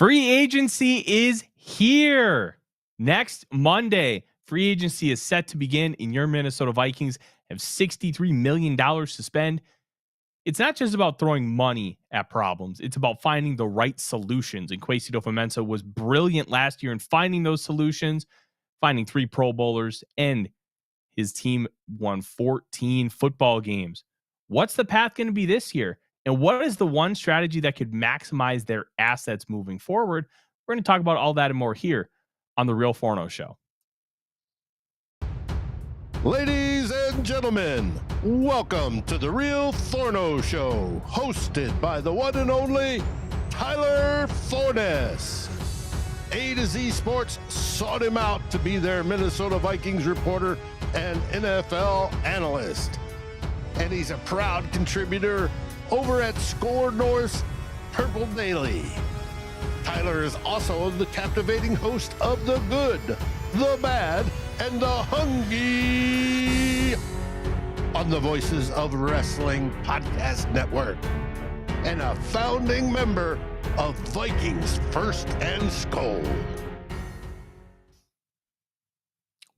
Free agency is here. Next Monday, free agency is set to begin, and your Minnesota Vikings have $63 million to spend. It's not just about throwing money at problems. It's about finding the right solutions. And Kwesi Adofo-Mensah was brilliant last year in finding those solutions, finding 3 Pro Bowlers, and his team won 14 football games. What's the path going to be this year? And what is the one strategy that could maximize their assets moving forward? We're going to talk about all that and more here on The Real Forno Show. Ladies and gentlemen, welcome to The Real Forno Show, hosted by the one and only Tyler Forness. A to Z Sports sought him out to be their Minnesota Vikings reporter and NFL analyst. And he's a proud contributor over at SKOL North's Purple Daily. Tyler is also the captivating host of The Good, The Bad, and The Hungry on the Voices of Wrestling Podcast Network, and a founding member of Vikings First and SKOL.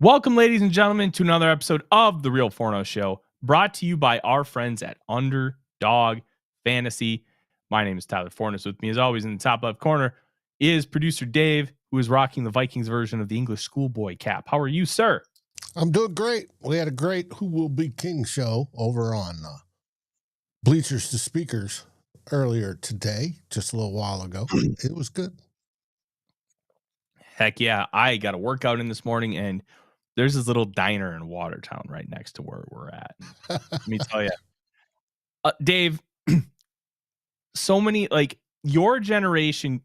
Welcome, ladies and gentlemen, to another episode of The Real Forno Show, brought to you by our friends at Underdog Fantasy. My name is Tyler Forness. With me, as always, in the top left corner is producer Dave, who is rocking the Vikings version of the English schoolboy cap. How are you, sir? I'm doing great. We had a great Who Will Be King show over on Bleachers to Speakers earlier today, just a little while ago. It was good. Heck yeah. I got a workout in this morning, and there's this little diner in Watertown right next to where we're at. Let me tell you. Dave, so many, like, your generation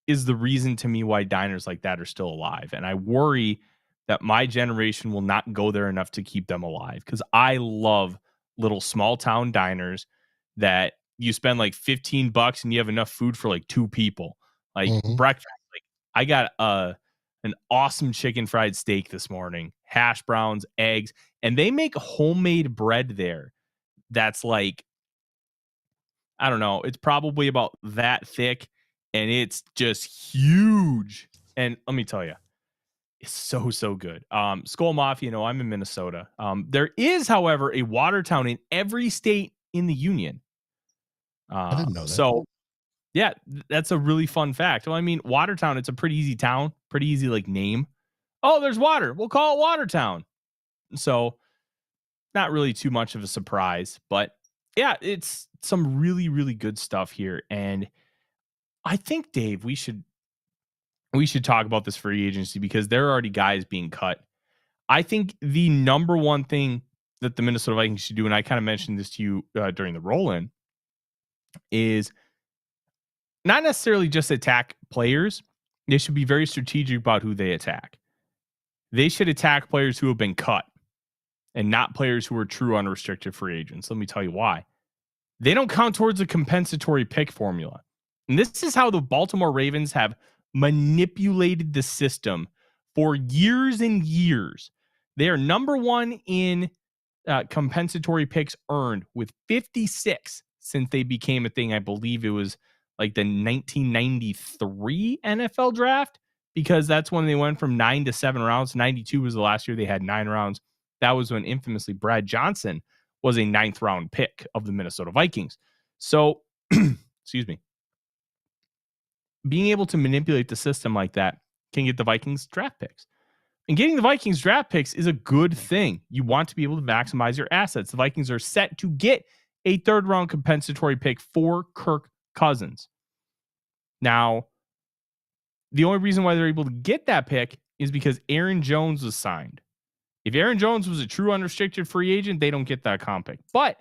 is the reason to me why diners like that are still alive. And I worry that my generation will not go there enough to keep them alive, because I love little small town diners that you spend like $15 and you have enough food for like 2 people. Like breakfast. Like, I got an awesome chicken fried steak this morning, hash browns, eggs, and they make homemade bread there. That's like, I don't know, it's probably about that thick, and it's just huge. And let me tell you, it's so good. SKOL Mafia, I'm in Minnesota. There is, however, a Watertown in every state in the union. I didn't know that. So, yeah, that's a really fun fact. Well, I mean, Watertown, it's a pretty easy town, pretty easy like name. Oh, there's water. We'll call it Watertown. So, not really too much of a surprise, but yeah, it's some really good stuff here. And I think, Dave, we should talk about this free agency, because there are already guys being cut. I think the number one thing that the Minnesota Vikings should do, and I kind of mentioned this to you during the roll-in, is not necessarily just attack players. They should be very strategic about who they attack. They should attack players who have been cut and not players who are true unrestricted free agents. Let me tell you why. They don't count towards a compensatory pick formula. And this is how the Baltimore Ravens have manipulated the system for years and years. They are number one in compensatory picks earned, with 56 since they became a thing. I believe it was like the 1993 NFL draft, because that's when they went from 9 to 7 rounds. 92 was the last year they had 9 rounds. That was when infamously Brad Johnson was a 9th round pick of the Minnesota Vikings. So, excuse me. Being able to manipulate the system like that can get the Vikings draft picks. And getting the Vikings draft picks is a good thing. You want to be able to maximize your assets. The Vikings are set to get a 3rd round compensatory pick for Kirk Cousins. Now, the only reason why they're able to get that pick is because Aaron Jones was signed. If Aaron Jones was a true unrestricted free agent, they don't get that comp pick. But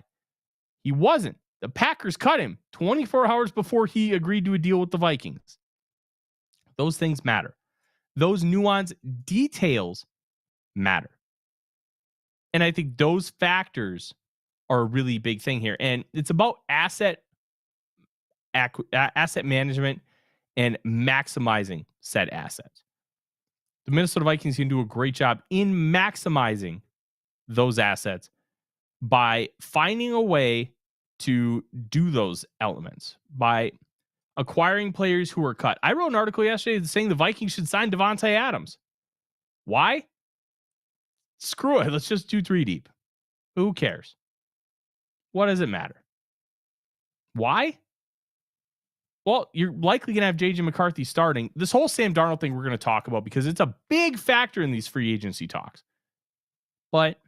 he wasn't. The Packers cut him 24 hours before he agreed to a deal with the Vikings. Those things matter. Those nuanced details matter. And I think those factors are a really big thing here. And it's about asset management and maximizing said assets. The Minnesota Vikings can do a great job in maximizing those assets by finding a way to do those elements, by acquiring players who are cut. I wrote an article yesterday saying the Vikings should sign Davante Adams. Why? Screw it. Let's just do 3 deep. Who cares? What does it matter? Why? Well, you're likely going to have J.J. McCarthy starting. This whole Sam Darnold thing we're going to talk about because it's a big factor in these free agency talks. But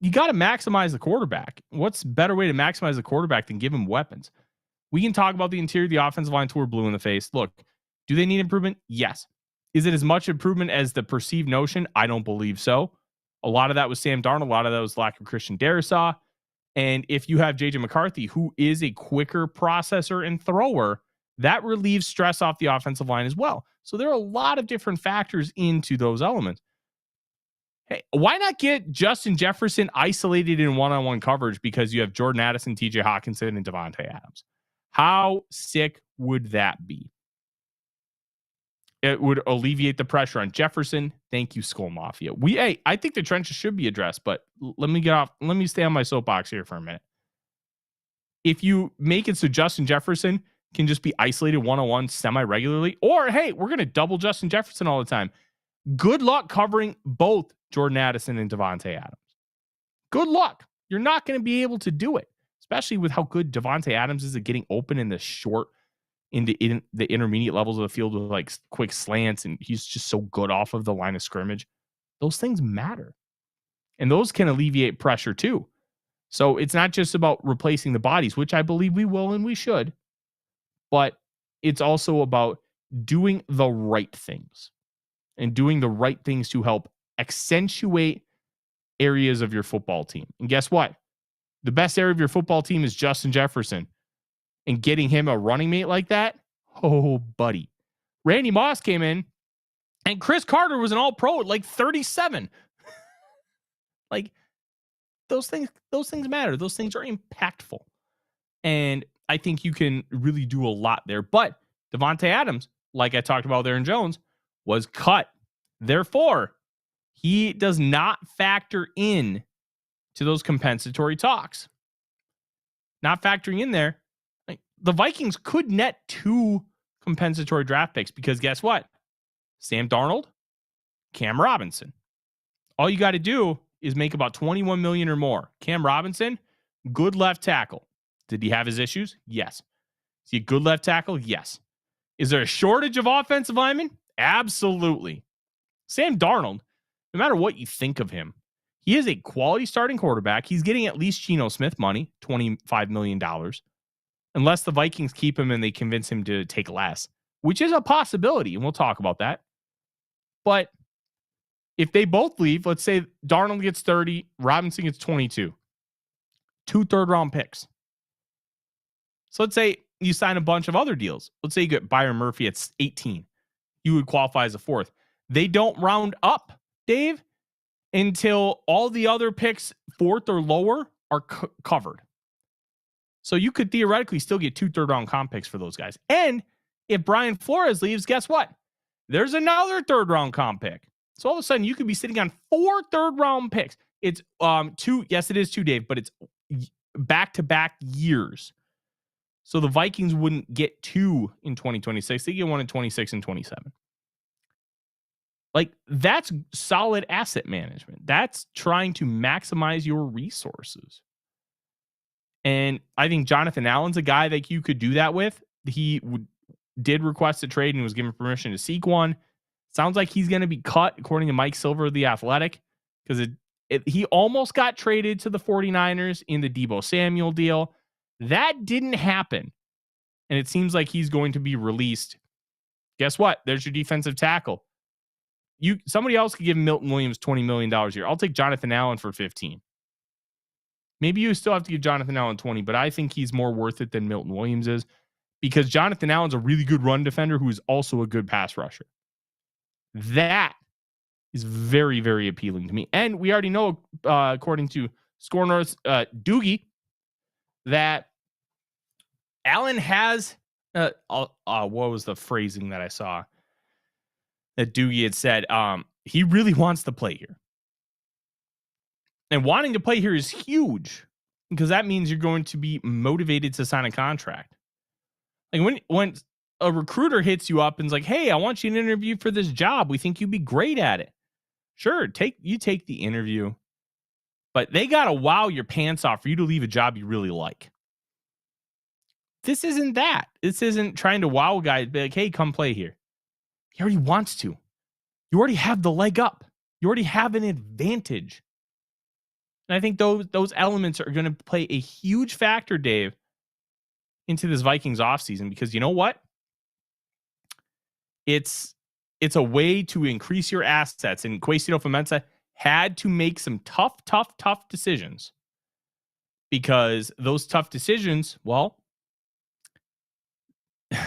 you got to maximize the quarterback. What's a better way to maximize the quarterback than give him weapons? We can talk about the interior of the offensive line till we're blue in the face. Look, do they need improvement? Yes. Is it as much improvement as the perceived notion? I don't believe so. A lot of that was Sam Darnold. A lot of that was lack of Christian Darrisaw. And if you have J.J. McCarthy, who is a quicker processor and thrower, that relieves stress off the offensive line as well. So there are a lot of different factors into those elements. Hey, why not get Justin Jefferson isolated in one-on-one coverage because you have Jordan Addison, TJ Hawkinson, and Davante Adams? How sick would that be? It would alleviate the pressure on Jefferson. Thank you, SKOL Mafia. I think the trenches should be addressed, but let me stay on my soapbox here for a minute. If you make it so Justin Jefferson can just be isolated one-on-one semi-regularly, or hey, we're going to double Justin Jefferson all the time. Good luck covering both Jordan Addison and Davante Adams. Good luck. You're not going to be able to do it, especially with how good Davante Adams is at getting open in the short, in the intermediate levels of the field with like quick slants, and he's just so good off of the line of scrimmage. Those things matter, and those can alleviate pressure too. So it's not just about replacing the bodies, which I believe we will and we should, but it's also about doing the right things and doing the right things to help accentuate areas of your football team. And guess what? The best area of your football team is Justin Jefferson. And getting him a running mate like that, oh, buddy. Randy Moss came in, and Chris Carter was an all-pro at like 37. Like, those things matter. Those things are impactful. And I think you can really do a lot there. But Davante Adams, like I talked about there in Jones, was cut. Therefore, he does not factor in to those compensatory talks. Not factoring in there. The Vikings could net 2 compensatory draft picks because guess what? Sam Darnold, Cam Robinson. All you got to do is make about $21 million or more. Cam Robinson, good left tackle. Did he have his issues? Yes. Is he a good left tackle? Yes. Is there a shortage of offensive linemen? Absolutely. Sam Darnold, no matter what you think of him, he is a quality starting quarterback. He's getting at least Geno Smith money, $25 million. Unless the Vikings keep him and they convince him to take less, which is a possibility, and we'll talk about that. But if they both leave, let's say Darnold gets 30, Robinson gets 22, 2 third-round picks. So let's say you sign a bunch of other deals. Let's say you get Byron Murphy at 18. You would qualify as a 4th. They don't round up, Dave, until all the other picks, 4th or lower, are covered. So you could theoretically still get 2 third-round comp picks for those guys. And if Brian Flores leaves, guess what? There's another third-round comp pick. So all of a sudden, you could be sitting on 4 third-round picks. It's 2. Yes, it is 2, Dave, but it's back-to-back years. So the Vikings wouldn't get 2 in 2026. They get 1 in 26 and 27. Like, that's solid asset management. That's trying to maximize your resources. And I think Jonathan Allen's a guy that you could do that with. He did request a trade and was given permission to seek one. Sounds like he's going to be cut, according to Mike Silver of The Athletic, because he almost got traded to the 49ers in the Deebo Samuel deal. That didn't happen. And it seems like he's going to be released. Guess what? There's your defensive tackle. Somebody else could give Milton Williams $20 million a year. I'll take Jonathan Allen for 15. Maybe you still have to give Jonathan Allen 20, but I think he's more worth it than Milton Williams is because Jonathan Allen's a really good run defender who is also a good pass rusher. That is very, very appealing to me. And we already know, according to Score North's Doogie, that Allen has, what was the phrasing that I saw that Doogie had said? He really wants to play here. And wanting to play here is huge because that means you're going to be motivated to sign a contract. Like when a recruiter hits you up and's like, "Hey, I want you to interview for this job. We think you'd be great at it." Sure, take the interview, but they got to wow your pants off for you to leave a job you really like. This isn't that. This isn't trying to wow a guy, be like, "Hey, come play here." He already wants to. You already have the leg up. You already have an advantage. And I think those elements are going to play a huge factor, Dave, into this Vikings offseason, because you know what? It's a way to increase your assets. And Kwesi Adofo-Mensah had to make some tough decisions, because those tough decisions, well,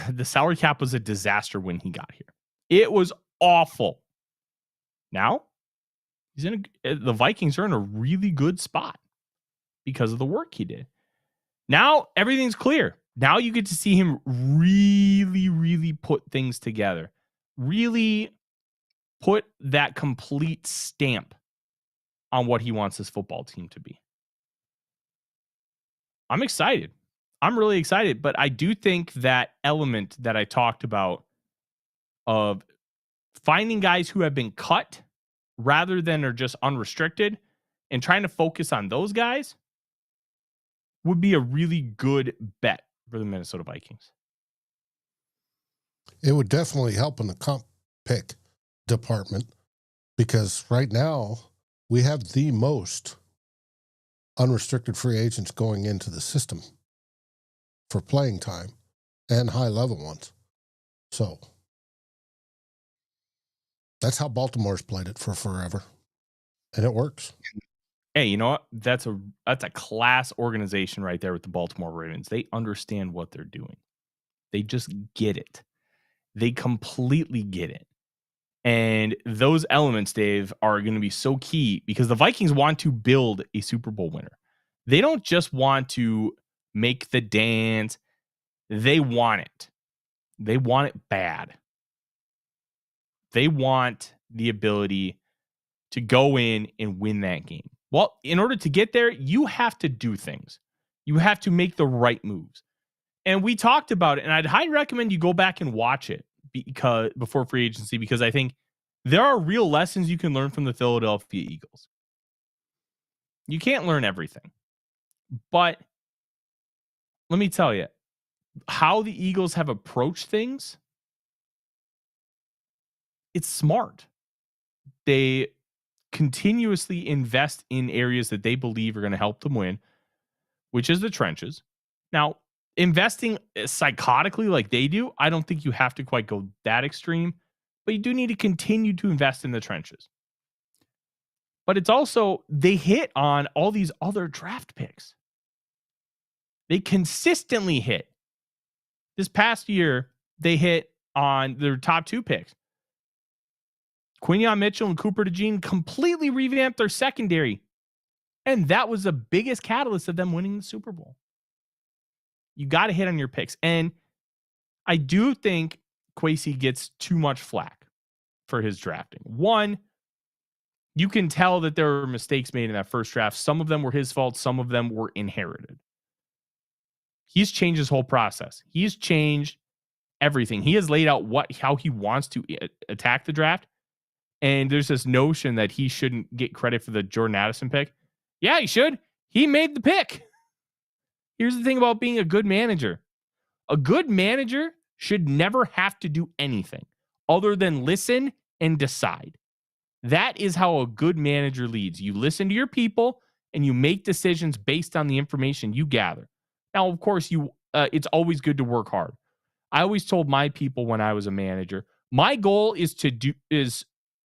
the salary cap was a disaster when he got here. It was awful. Now, the Vikings are in a really good spot because of the work he did. Now, everything's clear. Now you get to see him really put things together. Really put that complete stamp on what he wants his football team to be. I'm excited. I'm really excited, but I do think that element that I talked about of finding guys who have been cut rather than are just unrestricted and trying to focus on those guys would be a really good bet for the Minnesota Vikings. It would definitely help in the comp pick department, because right now we have the most unrestricted free agents going into the system for playing time, and high level ones. So that's how Baltimore's played it for forever, and it works. Hey, you know what? That's a class organization right there with the Baltimore Ravens. They understand what they're doing. They just get it. They completely get it. And those elements, Dave, are going to be so key, because the Vikings want to build a Super Bowl winner. They don't just want to make the dance. They want it. They want it bad. They want the ability to go in and win that game. Well, in order to get there, you have to do things. You have to make the right moves. And we talked about it, and I'd highly recommend you go back and watch it before free agency, because I think there are real lessons you can learn from the Philadelphia Eagles. You can't learn everything, but let me tell you how the Eagles have approached things. It's smart. They continuously invest in areas that they believe are going to help them win, which is the trenches. Now, investing psychotically like they do, I don't think you have to quite go that extreme, but you do need to continue to invest in the trenches. But it's also, they hit on all these other draft picks. They consistently hit. This past year, they hit on their top two picks. Quinyon Mitchell and Cooper DeJean completely revamped their secondary. And that was the biggest catalyst of them winning the Super Bowl. You got to hit on your picks. And I do think Kwesi gets too much flack for his drafting. One, you can tell that there were mistakes made in that first draft. Some of them were his fault. Some of them were inherited. He's changed his whole process. He's changed everything. He has laid out how he wants to attack the draft. And there's this notion that he shouldn't get credit for the Jordan Addison pick. Yeah, he should. He made the pick. Here's the thing about being a good manager. A good manager should never have to do anything other than listen and decide. That is how a good manager leads. You listen to your people and you make decisions based on the information you gather. Now, of course, it's always good to work hard. I always told my people when I was a manager, my goal is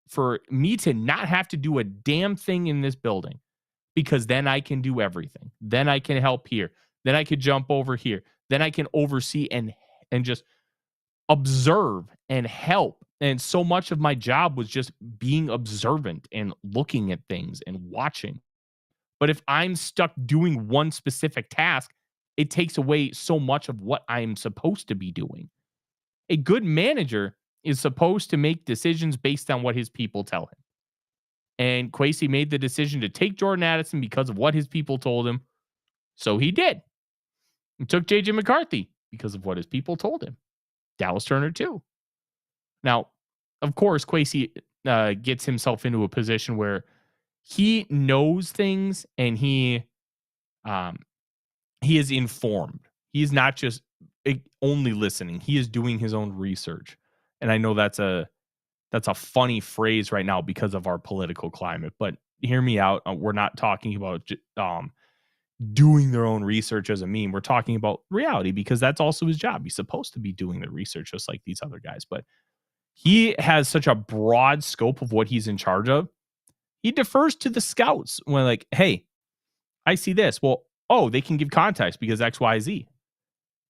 for me to not have to do a damn thing in this building, because then I can do everything. Then I can help here. Then I could jump over here. Then I can oversee and just observe and help. And so much of my job was just being observant and looking at things and watching. But if I'm stuck doing one specific task, it takes away so much of what I'm supposed to be doing. A good manager is supposed to make decisions based on what his people tell him. And Kwesi made the decision to take Jordan Addison because of what his people told him. So he did. He took J.J. McCarthy because of what his people told him. Dallas Turner too. Now, of course, Kwesi gets himself into a position where he knows things and he is informed. He is not just only listening. He is doing his own research. And I know that's a funny phrase right now because of our political climate, but hear me out. We're not talking about doing their own research as a meme. We're talking about reality because that's also his job. He's supposed to be doing the research just like these other guys, but he has such a broad scope of what he's in charge of. He defers to the scouts when like, hey, I see this. Well, they can give context because X, Y, Z.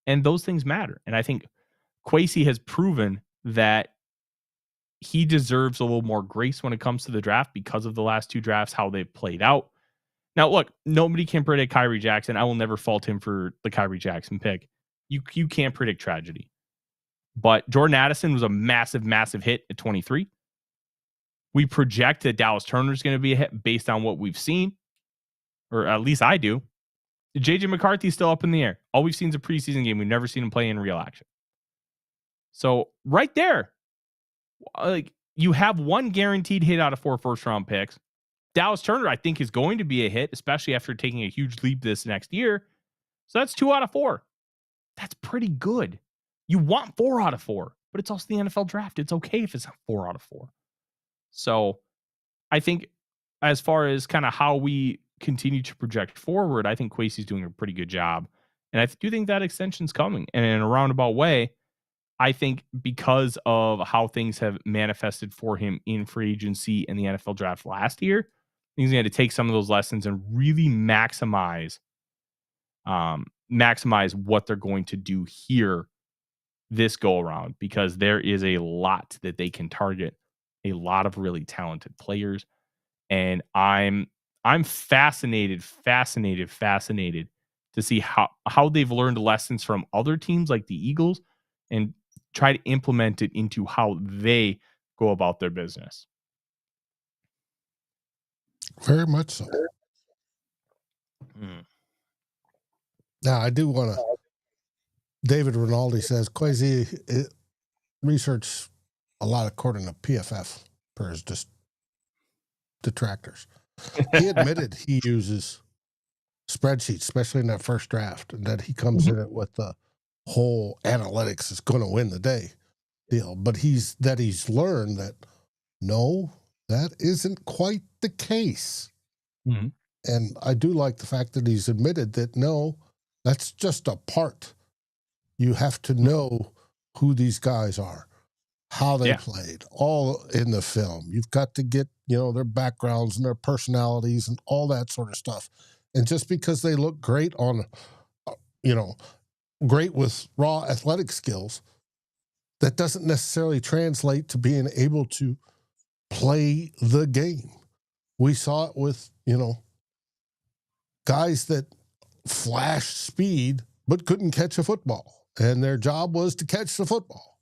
And those things matter. And I think Kwesi has proven that he deserves a little more grace when it comes to the draft because of the last two drafts, how they've played out. Now, look, nobody can predict Kyrie Jackson. I will never fault him for the Kyrie Jackson pick. You can't predict tragedy. But Jordan Addison was a massive, massive hit at 23. We project that Dallas Turner is going to be a hit based on what we've seen, or at least I do. JJ McCarthy's still up in the air. All we've seen is a preseason game. We've never seen him play in real action. So right there, like you have one guaranteed hit out of 4 first-round picks. Dallas Turner, I think, is going to be a hit, especially after taking a huge leap this next year. So that's 2 out of 4. That's pretty good. You want 4 out of 4, but it's also the NFL draft. It's okay if it's 4 out of 4. So I think as far as kind of how we continue to project forward, I think Kwesi's doing a pretty good job. And I do think that extension's coming. And in a roundabout way, I think because of how things have manifested for him in free agency and the NFL draft last year, he's going to take some of those lessons and really maximize what they're going to do here this go around, because there is a lot that they can target, a lot of really talented players. And I'm fascinated to see how they've learned lessons from other teams like the Eagles and try to implement it into how they go about their business. Very much so. Now, I do want to. David Rinaldi says Kwesi researched a lot according to PFF per his detractors. He admitted he uses spreadsheets, especially in that first draft, and that he comes in it with the whole analytics is going to win the day deal. But he's learned that no, that isn't quite the case. Mm-hmm. And I do like the fact that he's admitted that no, that's just a part. You have to know who these guys are, how they played, all in the film. You've got to get, their backgrounds and their personalities and all that sort of stuff. And just because they look great on, great with raw athletic skills, that doesn't necessarily translate to being able to play the game. We saw it with, guys that flashed speed but couldn't catch a football, and their job was to catch the football.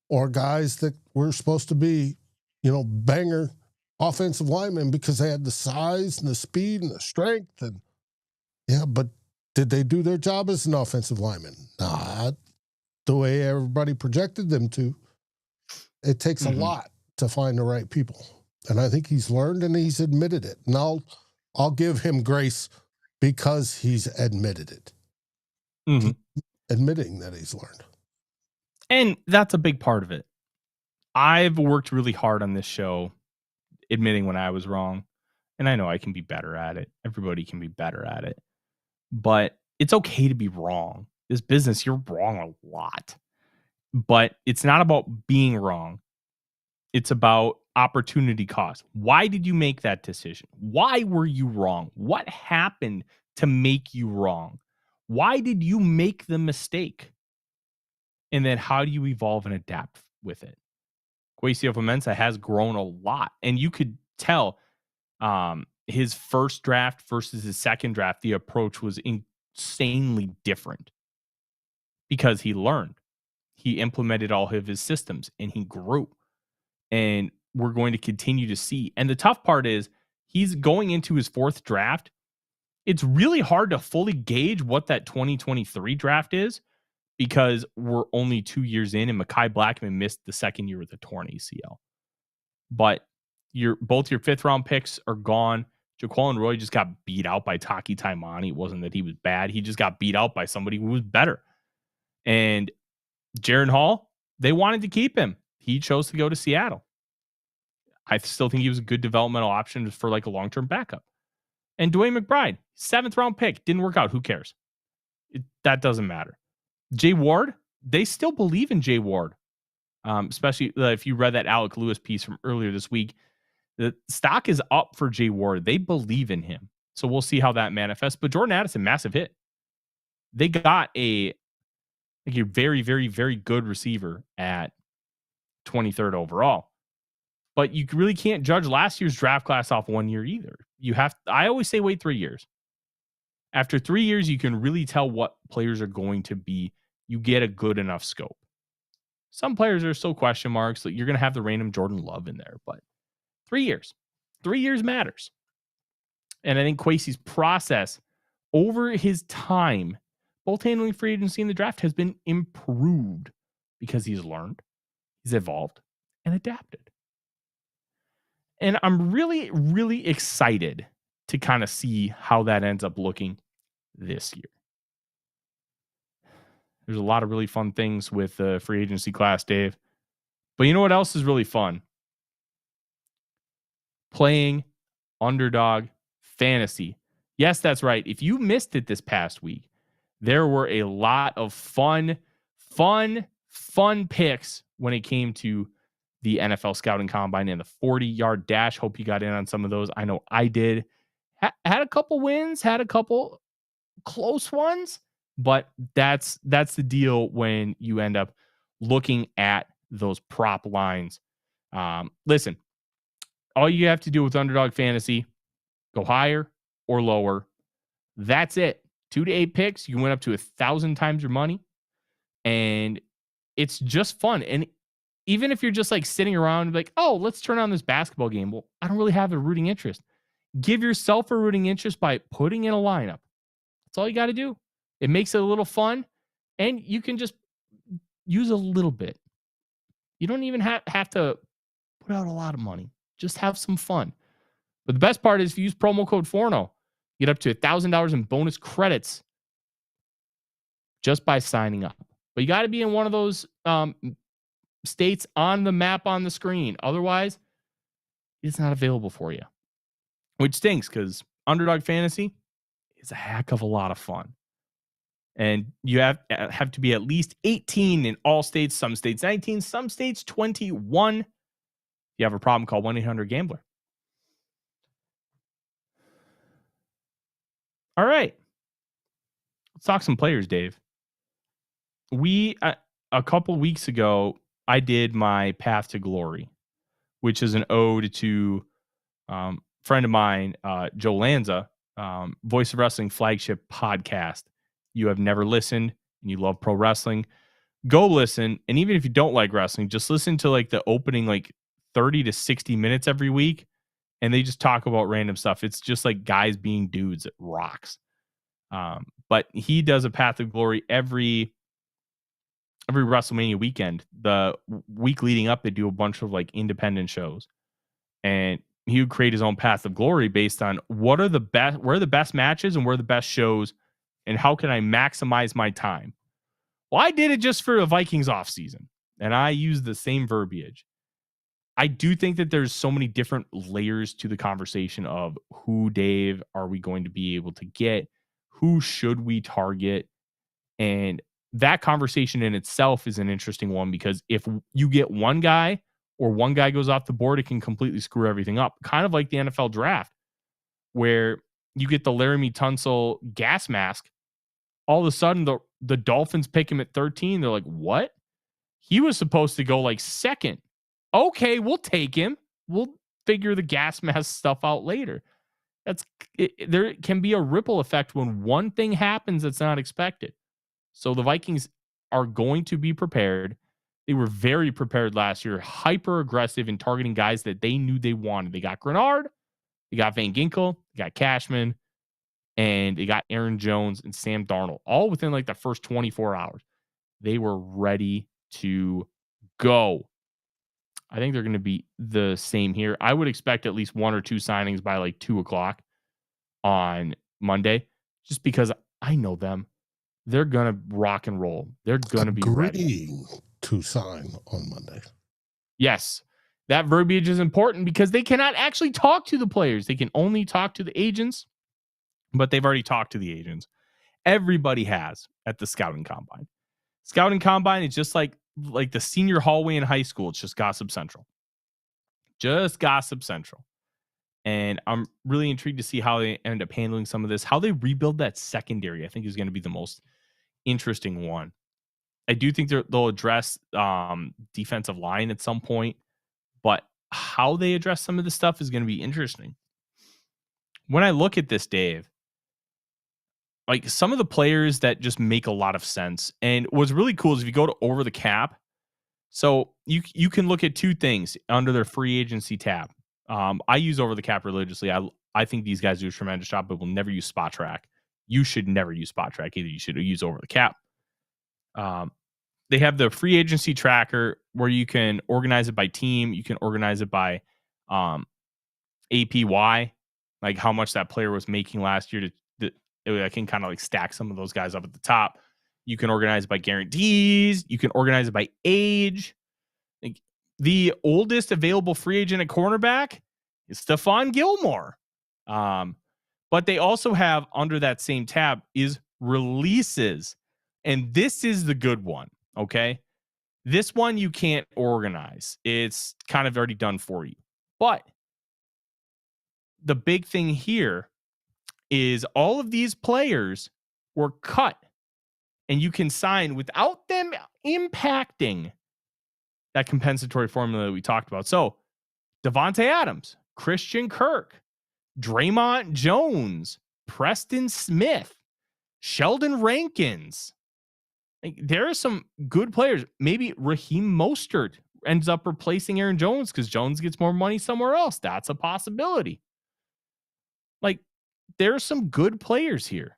Or guys that were supposed to be, banger offensive linemen because they had the size and the speed and the strength. And but did they do their job as an offensive lineman? Not the way everybody projected them to. It takes a lot to find the right people. And I think he's learned and he's admitted it. And I'll give him grace because he's admitted it. Admitting that he's learned. And that's a big part of it. I've worked really hard on this show, admitting when I was wrong. And I know I can be better at it. Everybody can be better at it. But it's okay to be wrong. This business, you're wrong a lot. But it's not about being wrong. It's about opportunity cost. Why did you make that decision? Why were you wrong? What happened to make you wrong? Why did you make the mistake? And then how do you evolve and adapt with it? Kwesi Adofo-Mensah has grown a lot. And you could tell his first draft versus his second draft, the approach was insanely different because he learned. He implemented all of his systems and he grew. And we're going to continue to see. And the tough part is he's going into his fourth draft. It's really hard to fully gauge what that 2023 draft is because we're only 2 years in, and Mekhi Blackman missed the second year with a torn ACL. But both your 5th round picks are gone. Jaquan Roy just got beat out by Taki Taimani. It wasn't that he was bad. He just got beat out by somebody who was better. And Jaren Hall, they wanted to keep him. He chose to go to Seattle. I still think he was a good developmental option for like a long-term backup. And Dwayne McBride, 7th round pick, didn't work out. Who cares? That doesn't matter. Jay Ward, they still believe in Jay Ward. Especially if you read that Alec Lewis piece from earlier this week. The stock is up for Jay Ward. They believe in him. So we'll see how that manifests. But Jordan Addison, massive hit. They got a very, very, very good receiver at 23rd overall. But you really can't judge last year's draft class off 1 year either. I always say wait 3 years. After 3 years, you can really tell what players are going to be. You get a good enough scope. Some players are still question marks. Like you're going to have the random Jordan Love in there, but 3 years. 3 years matters. And I think Kwesi's process over his time, both handling free agency and the draft, has been improved because he's learned, he's evolved, and adapted. And I'm really, really excited to kind of see how that ends up looking this year. There's a lot of really fun things with the free agency class, Dave. But you know what else is really fun? Playing underdog fantasy. Yes, that's right. If you missed it this past week, there were a lot of fun picks when it came to the NFL Scouting Combine and the 40-yard dash. Hope you got in on some of those. I know I did. Had a couple wins, had a couple close ones, but that's the deal when you end up looking at those prop lines. Listen, all you have to do with underdog fantasy, go higher or lower. That's it. 2 to 8 picks. You went up to 1,000 times your money, and it's just fun. And even if you're just like sitting around like, oh, let's turn on this basketball game. Well, I don't really have a rooting interest. Give yourself a rooting interest by putting in a lineup. That's all you got to do. It makes it a little fun, and you can just use a little bit. You don't even have to put out a lot of money. Just have some fun. But the best part is if you use promo code Forno, you get up to $1,000 in bonus credits just by signing up. But you got to be in one of those states on the map on the screen. Otherwise, it's not available for you, which stinks because underdog fantasy is a heck of a lot of fun. And you have to be at least 18 in all states, some states 19, some states 21. If you have a problem, call 1-800-GAMBLER. All right. Let's talk some players, Dave. A couple weeks ago, I did my Path to Glory, which is an ode to a friend of mine, Joe Lanza, Voice of Wrestling flagship podcast. You have never listened and you love pro wrestling, go listen. And even if you don't like wrestling, just listen to like the opening like 30 to 60 minutes every week. And they just talk about random stuff. It's just like guys being dudes. It rocks. But he does a Path of Glory every WrestleMania weekend. The week leading up, they do a bunch of like independent shows. And he would create his own Path of Glory based on where are the best matches and where are the best shows and how can I maximize my time. Well, I did it just for the Vikings offseason, and I used the same verbiage. I do think that there's so many different layers to the conversation of who, Dave, are we going to be able to get? Who should we target? And that conversation in itself is an interesting one because if you get one guy or one guy goes off the board, it can completely screw everything up. Kind of like the NFL draft where you get the Laramie Tunsil gas mask. All of a sudden, the Dolphins pick him at 13. They're like, what? He was supposed to go like second. Okay, we'll take him. We'll figure the gas mask stuff out later. There can be a ripple effect when one thing happens that's not expected. So the Vikings are going to be prepared. They were very prepared last year, hyper aggressive in targeting guys that they knew they wanted. They got Grenard, they got Van Ginkel, they got Cashman, and they got Aaron Jones and Sam Darnold, all within like the first 24 hours. They were ready to go. I think they're going to be the same here. I would expect at least 1 or 2 signings by like 2:00 on Monday, just because I know them. They're going to rock and roll. They're going to be ready to sign on Monday. Yes. That verbiage is important because they cannot actually talk to the players. They can only talk to the agents, but they've already talked to the agents. Everybody has at the scouting combine. Scouting combine is just like the senior hallway in high school. It's just gossip central. Just gossip central. And I'm really intrigued to see how they end up handling some of this. How they rebuild that secondary, I think, is going to be the most interesting one. I do think they'll address defensive line at some point, but how they address some of this stuff is going to be interesting. When I look at this, Dave, like some of the players that just make a lot of sense, and what's really cool is if you go to over the cap, so you can look at 2 things under their free agency tab. I use over the cap religiously. I think these guys do a tremendous job, but will never use Spot Track. You should never use Spot Track either. You should use over the cap. They have the free agency tracker where you can organize it by team. You can organize it by APY, like how much that player was making last year. I can kind of like stack some of those guys up at the top. You can organize it by guarantees. You can organize it by age. Like the oldest available free agent at cornerback is Stephon Gilmore. But they also have under that same tab is releases. And this is the good one. Okay. This one you can't organize. It's kind of already done for you. But the big thing here is all of these players were cut and you can sign without them impacting that compensatory formula that we talked about. So Devontae Adams, Christian Kirk, Draymond Jones, Preston Smith, Sheldon Rankins. Like, there are some good players. Maybe Raheem Mostert ends up replacing Aaron Jones because Jones gets more money somewhere else. That's a possibility. Like, there are some good players here.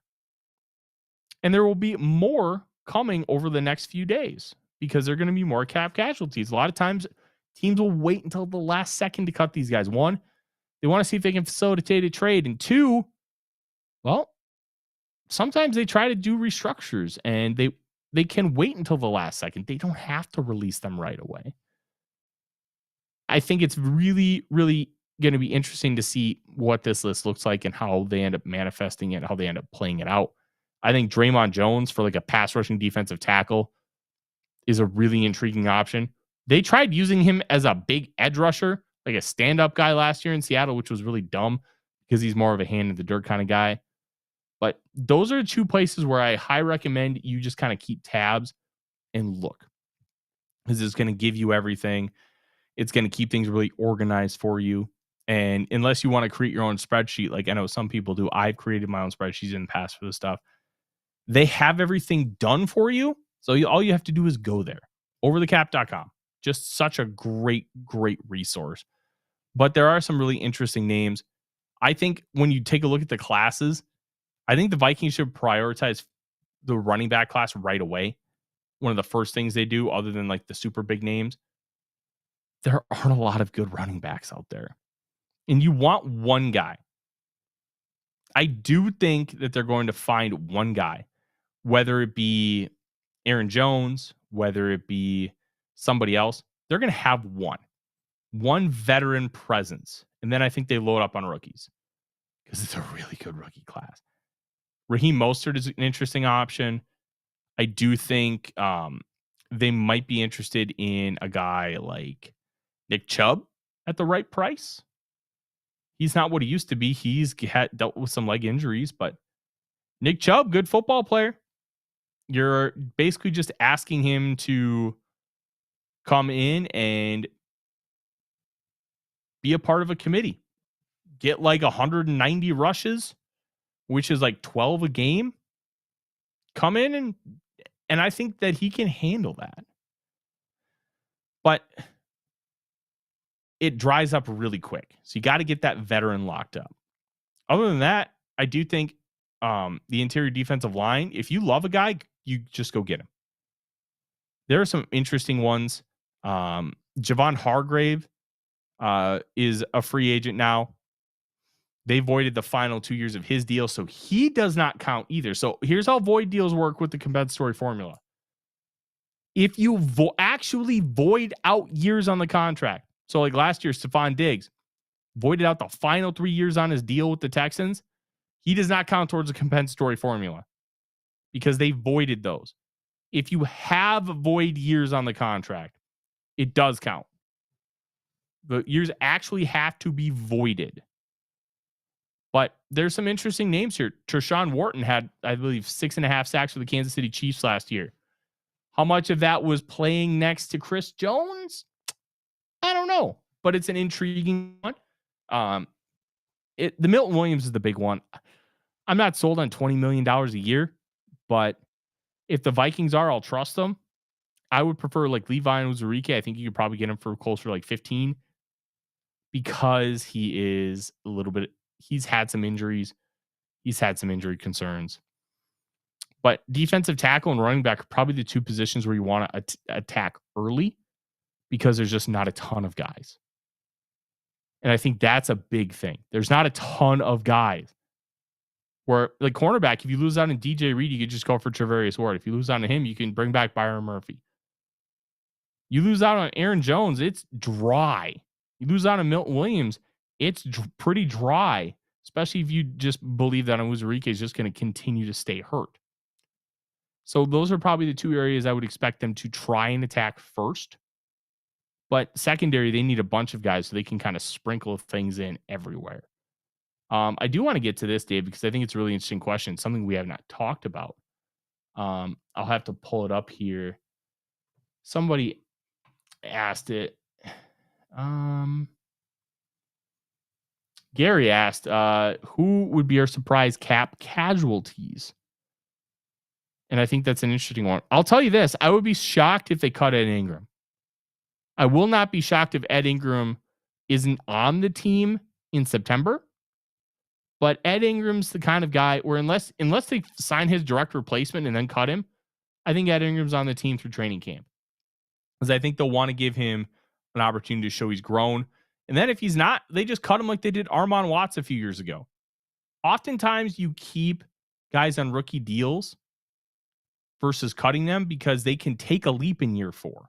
And there will be more coming over the next few days because there are going to be more cap casualties. A lot of times, teams will wait until the last second to cut these guys. 1, they want to see if they can facilitate a trade. And 2, well, sometimes they try to do restructures and they can wait until the last second. They don't have to release them right away. I think it's really, really going to be interesting to see what this list looks like and how they end up manifesting it, how they end up playing it out. I think Draymond Jones for like a pass rushing defensive tackle is a really intriguing option. They tried using him as a big edge rusher, like a stand-up guy last year in Seattle, which was really dumb because he's more of a hand in the dirt kind of guy. But those are 2 places where I highly recommend you just kind of keep tabs and look. Because it's going to give you everything. It's going to keep things really organized for you. And unless you want to create your own spreadsheet, like I know some people do, I've created my own spreadsheets in the past for this stuff. They have everything done for you. So all you have to do is go there. Overthecap.com. Just such a great, great resource. But there are some really interesting names. I think when you take a look at the classes, I think the Vikings should prioritize the running back class right away. One of the first things they do, other than like the super big names. There aren't a lot of good running backs out there. And you want one guy. I do think that they're going to find one guy, whether it be Aaron Jones, whether it be somebody else. They're going to have one veteran presence. And then I think they load up on rookies because it's a really good rookie class. Raheem Mostert is an interesting option. I do think they might be interested in a guy like Nick Chubb at the right price. He's not what he used to be. He's dealt with some leg injuries, but Nick Chubb, good football player. You're basically just asking him to come in and be a part of a committee. Get like 190 rushes, which is like 12 a game. Come in and I think that he can handle that. But it dries up really quick. So you got to get that veteran locked up. Other than that, I do think the interior defensive line, if you love a guy, you just go get him. there are some interesting ones. Javon Hargrave is a free agent now. They voided the final 2 years of his deal, so he does not count either. So here's how void deals work with the compensatory formula. If you actually void out years on the contract, so like last year, Stephon Diggs voided out the final 3 years on his deal with the Texans, he does not count towards a compensatory formula because they voided those. If you have void years on the contract, it does count. The years actually have to be voided. But there's some interesting names here. Treshaun Wharton had, I believe, 6.5 sacks for the Kansas City Chiefs last year. How much of that was playing next to Chris Jones? I don't know, but it's an intriguing one. The Milton Williams is the big one. I'm not sold on $20 million a year, but if the Vikings are, I'll trust them. I would prefer like Levi Onwuzurike. I think you could probably get him for closer to like 15 because he is a little bit, he's had some injuries. He's had some injury concerns. But defensive tackle and running back are probably the two positions where you want to attack early because there's just not a ton of guys. And I think that's a big thing. There's not a ton of guys. Where, like, cornerback, if you lose out on DJ Reed, you could just go for Travarius Ward. If you lose out on him, you can bring back Byron Murphy. You lose out on Aaron Jones, it's dry. You lose out on Milton Williams, it's pretty dry, especially if you just believe that Onwuzurike is just going to continue to stay hurt. So those are probably the two areas I would expect them to try and attack first. But secondary, they need a bunch of guys so they can kind of sprinkle things in everywhere. I do want to get to this, Dave, because I think it's a really interesting question, something we have not talked about. I'll have to pull it up here. Somebody asked it. Gary asked, who would be our surprise cap casualties? And I think that's an interesting one. I'll tell you this. I would be shocked if they cut Ed Ingram. I will not be shocked if Ed Ingram isn't on the team in September. But Ed Ingram's the kind of guy where unless they sign his direct replacement and then cut him, I think Ed Ingram's on the team through training camp. Because I think they'll want to give him an opportunity to show he's grown. And then if he's not, they just cut him like they did Armon Watts a few years ago. Oftentimes you keep guys on rookie deals versus cutting them because they can take a leap in year 4.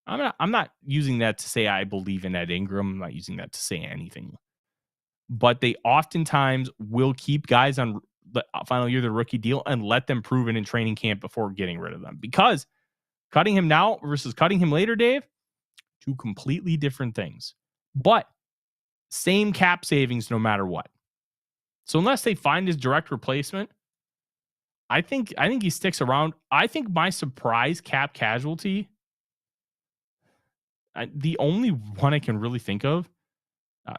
I'm not using that to say I believe in Ed Ingram. I'm not using that to say anything. But they oftentimes will keep guys on the final year of the rookie deal and let them prove it in training camp before getting rid of them. Because cutting him now versus cutting him later, Dave, two completely different things. But same cap savings no matter what. So unless they find his direct replacement, I think he sticks around. I think my surprise cap casualty, the only one I can really think of,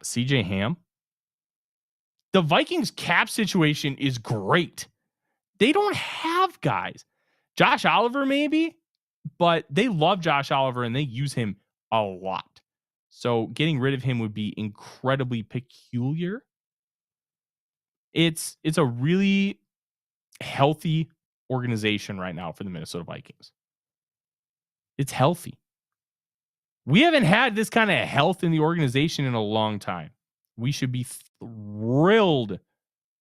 CJ Ham. The Vikings cap situation is great. They don't have guys. Josh Oliver maybe, but they love Josh Oliver and they use him a lot. So getting rid of him would be incredibly peculiar. It's a really healthy organization right now for the Minnesota Vikings. It's healthy. We haven't had this kind of health in the organization in a long time. We should be thrilled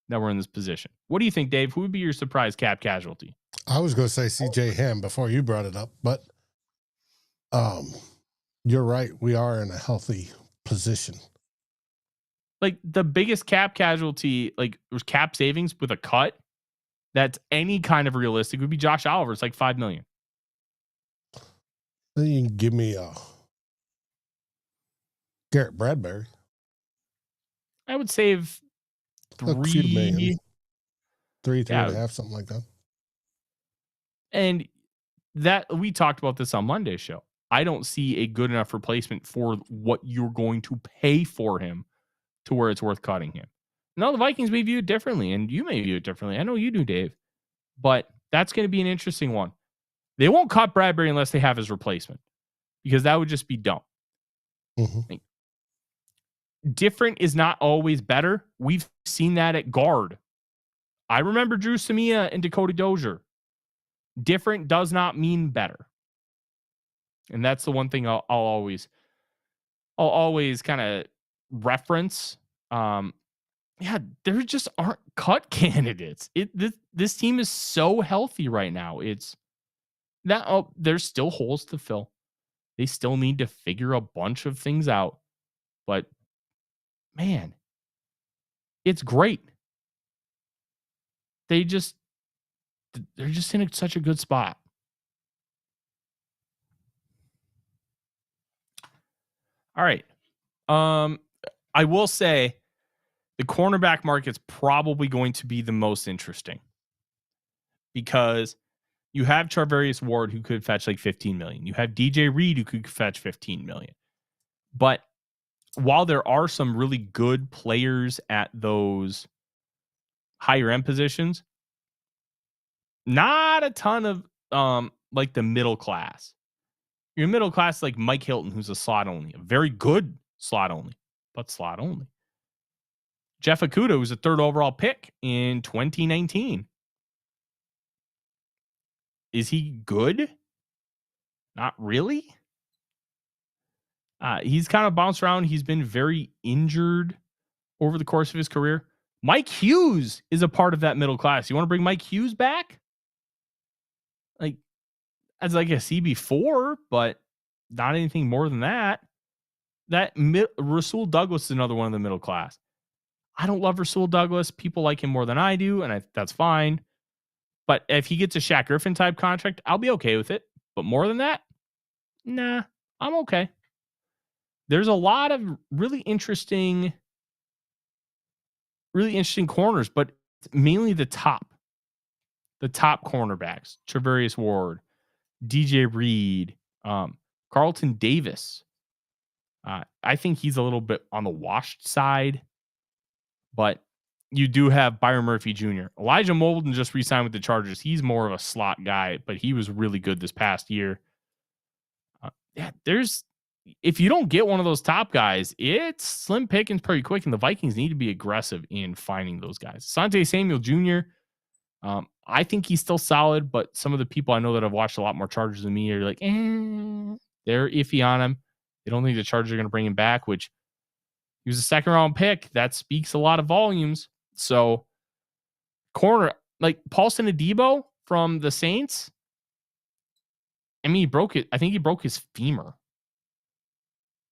that we're in this position. What do you think, Dave? Who would be your surprise cap casualty? I was going to say CJ Ham before you brought it up, but you're right. We are in a healthy position. Like the biggest cap casualty, like there's cap savings with a cut that's any kind of realistic would be Josh Oliver. It's like $5 million. Then you can give me Garrett Bradbury. I would save $3 million. Three and a half, something like that. And that we talked about this on Monday's show. I don't see a good enough replacement for what you're going to pay for him to where it's worth cutting him. Now the Vikings may view it differently, and you may view it differently. I know you do, Dave. But that's going to be an interesting one. They won't cut Bradbury unless they have his replacement, because that would just be dumb. Mm-hmm. Different is not always better. We've seen that at guard. I remember Drew Samia and Dakota Dozier. Different does not mean better. And that's the one thing I'll always kind of reference. Yeah, there just aren't cut candidates. This team is so healthy right now. It's that there's still holes to fill. They still need to figure a bunch of things out. But man, it's great. They're just in such a good spot. All right. I will say the cornerback market's probably going to be the most interesting because you have Charvarius Ward who could fetch like 15 million. You have DJ Reed who could fetch 15 million. But while there are some really good players at those higher end positions, not a ton of like the middle class. Your middle class like Mike Hilton, who's a slot only, a very good slot only, but slot only. Jeff Okudah was a 3rd overall pick in 2019. Is he good? Not really. He's kind of bounced around. He's been very injured over the course of his career. Mike Hughes is a part of that middle class. You want to bring Mike Hughes back? Like, as like a CB4, but not anything more than that. Rasul Douglas is another one in the middle class. I don't love Rasul Douglas. People like him more than I do, and that's fine. But if he gets a Shaq Griffin type contract, I'll be okay with it. But more than that, nah, I'm okay. There's a lot of really interesting corners, but mainly the top cornerbacks: Charvarius Ward, DJ Reed, Carlton Davis. I think he's a little bit on the washed side, but you do have Byron Murphy Jr. Elijah Molden just re-signed with the Chargers. He's more of a slot guy, but he was really good this past year. If you don't get one of those top guys, it's slim pickings pretty quick, and the Vikings need to be aggressive in finding those guys. Asante Samuel Jr., I think he's still solid, but some of the people I know that have watched a lot more Chargers than me are like, they're iffy on him. They don't think the Chargers are going to bring him back, which he was a 2nd-round pick. That speaks a lot of volumes. So, corner, like Paulson Adebo from the Saints, I mean, I think he broke his femur.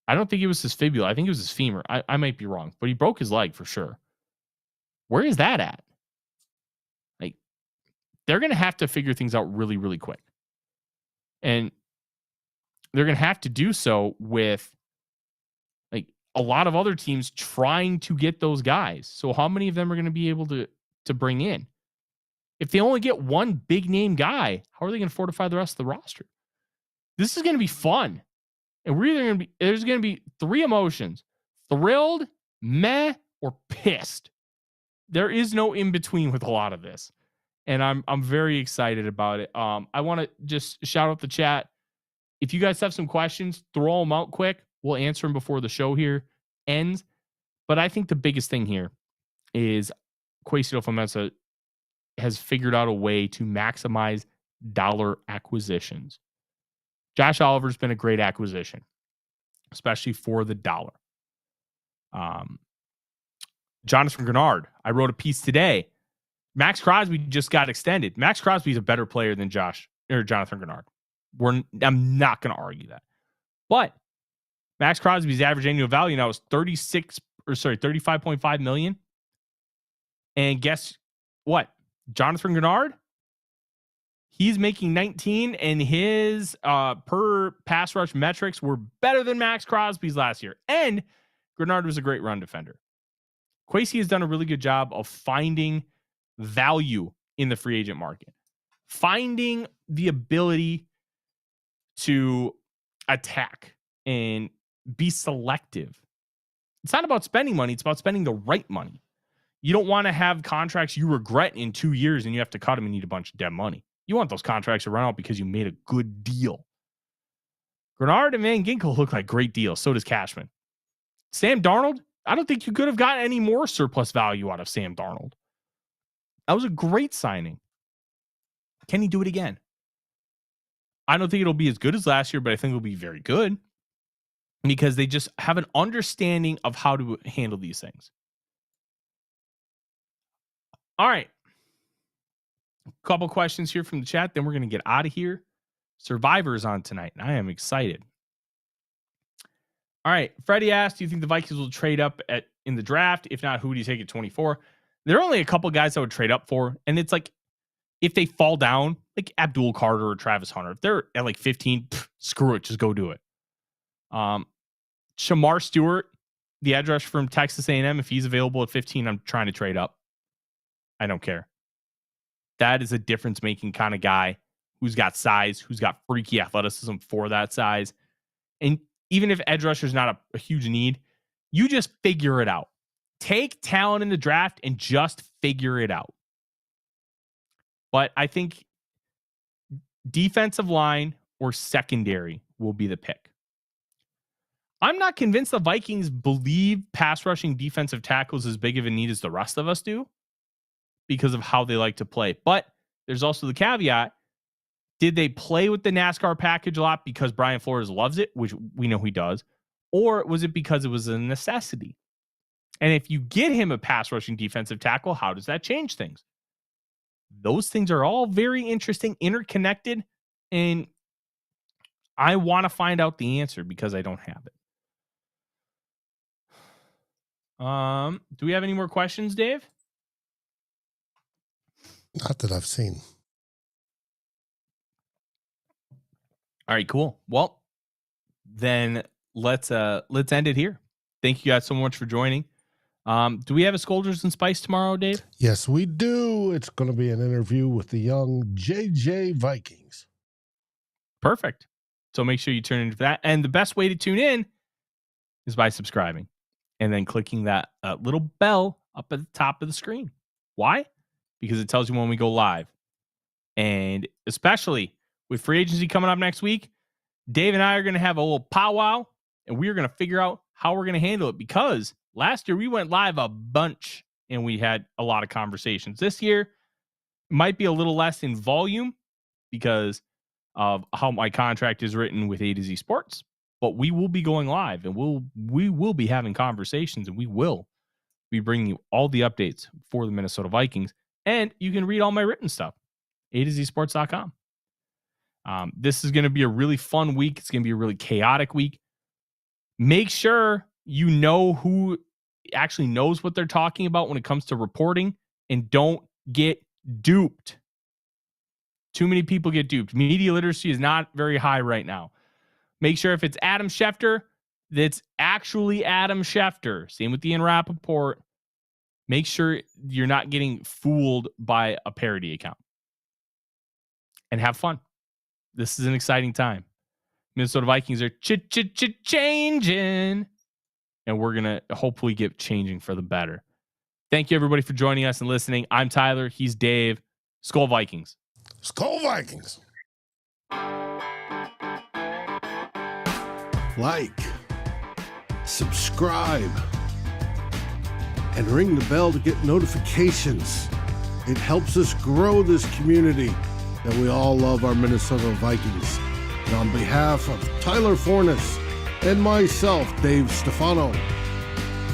I don't think it was his fibula. I think it was his femur. I might be wrong, but he broke his leg for sure. Where is that at? Like, they're going to have to figure things out really, really quick. And they're going to have to do so with like a lot of other teams trying to get those guys. So how many of them are going to be able to bring in? If they only get one big name guy, how are they going to fortify the rest of the roster? This is going to be fun. And there's going to be 3 emotions: thrilled, meh, or pissed. There is no in between with a lot of this. And I'm very excited about it. I want to just shout out the chat. If you guys have some questions, throw them out quick. We'll answer them before the show here ends. But I think the biggest thing here is Kwesi Adofo-Mensah has figured out a way to maximize dollar acquisitions. Josh Oliver's been a great acquisition, especially for the dollar. Jonathan Grenard, I wrote a piece today. Max Crosby just got extended. Max Crosby's a better player than Jonathan Grenard. I'm not going to argue that. But Max Crosby's average annual value now is 35.5 million. And guess what? Jonathan Grenard, he's making 19, and his per pass rush metrics were better than Max Crosby's last year. And Grenard was a great run defender. Kwesi has done a really good job of finding value in the free agent market, finding the ability to attack and be selective. It's not about spending money. It's about spending the right money. You don't want to have contracts you regret in 2 years and you have to cut them and need a bunch of dead money. You want those contracts to run out because you made a good deal. Grenard and Van Ginkel look like great deals. So does Cashman. Sam Darnold, I don't think you could have gotten any more surplus value out of Sam Darnold. That was a great signing. Can he do it again? I don't think it'll be as good as last year, but I think it'll be very good because they just have an understanding of how to handle these things. All right. A couple questions here from the chat. Then we're going to get out of here. Survivor's on tonight, and I am excited. All right. Freddie asked, do you think the Vikings will trade up in the draft? If not, who would you take at 24? There are only a couple guys I would trade up for. And it's like, if they fall down, like Abdul Carter or Travis Hunter, if they're at like 15, screw it. Just go do it. Shamar Stewart, the edge rusher from Texas A&M, if he's available at 15, I'm trying to trade up. I don't care. That is a difference-making kind of guy who's got size, who's got freaky athleticism for that size. And even if edge rusher is not a huge need, you just figure it out. Take talent in the draft and just figure it out. But I think defensive line or secondary will be the pick. I'm not convinced the Vikings believe pass rushing defensive tackles as big of a need as the rest of us do because of how they like to play. But there's also the caveat. Did they play with the NASCAR package a lot because Brian Flores loves it, which we know he does? Or was it because it was a necessity? And if you get him a pass rushing defensive tackle, how does that change things? Those things are all very interesting, interconnected, and I want to find out the answer because I don't have it. Do we have any more questions, Dave? Not that I've seen. All right, cool. Well, then let's end it here. Thank you guys so much for joining. Do we have a Scolders and Spice tomorrow, Dave? Yes, we do. It's going to be an interview with the young JJ Vikings. Perfect. So make sure you tune into that. And the best way to tune in is by subscribing and then clicking that little bell up at the top of the screen. Why? Because it tells you when we go live. And especially with free agency coming up next week, Dave and I are going to have a little powwow, and we are going to figure out how we're going to handle it, because last year we went live a bunch and we had a lot of conversations. This year it might be a little less in volume because of how my contract is written with A to Z Sports, but we will be going live and we will be having conversations, and we will be bringing you all the updates for the Minnesota Vikings. And you can read all my written stuff, A2ZSports.com. This is going to be a really fun week. It's going to be a really chaotic week. Make sure you know who actually knows what they're talking about when it comes to reporting, and don't get duped. Too many people get duped. Media literacy is not very high right now. Make sure if it's Adam Schefter, that's actually Adam Schefter. Same with Ian Rappaport. Make sure you're not getting fooled by a parody account. And have fun. This is an exciting time. Minnesota Vikings are changing. And we're going to hopefully get changing for the better. Thank you, everybody, for joining us and listening. I'm Tyler. He's Dave. SKOL Vikings. SKOL Vikings. Like, subscribe, and ring the bell to get notifications. It helps us grow this community that we all love, our Minnesota Vikings. And on behalf of Tyler Forness and myself, Dave Stefano,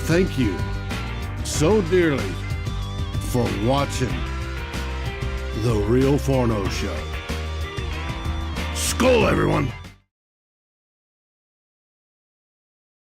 thank you so dearly for watching The Real Forno Show. SKOL, everyone.